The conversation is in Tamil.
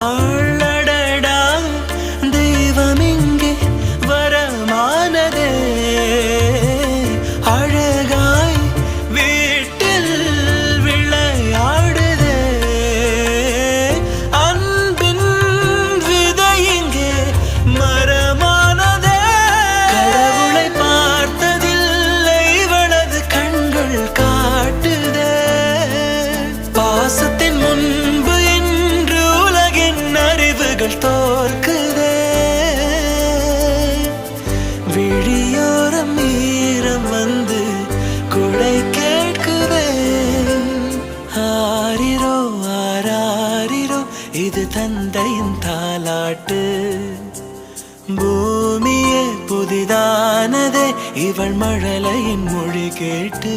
அடடா தெய்வம் இங்கே வரமானதே அழகாய் வீட்டில் விளையாடுதே அன்பின் விதை இங்கே மரமானதே கடவுளை பார்த்ததில்லை இவளது கண்கள் காட்டுதே பாசத்தின் முன்பு தோற்குதே விழியோரம் ஈரம் வந்து குடை கேட்குதே ஆரிரோ ஆராரிரோ இது தந்தையின் தாலாட்டு பூமியே புதிதானதே இவள் மழலையின் மொழி கேட்டு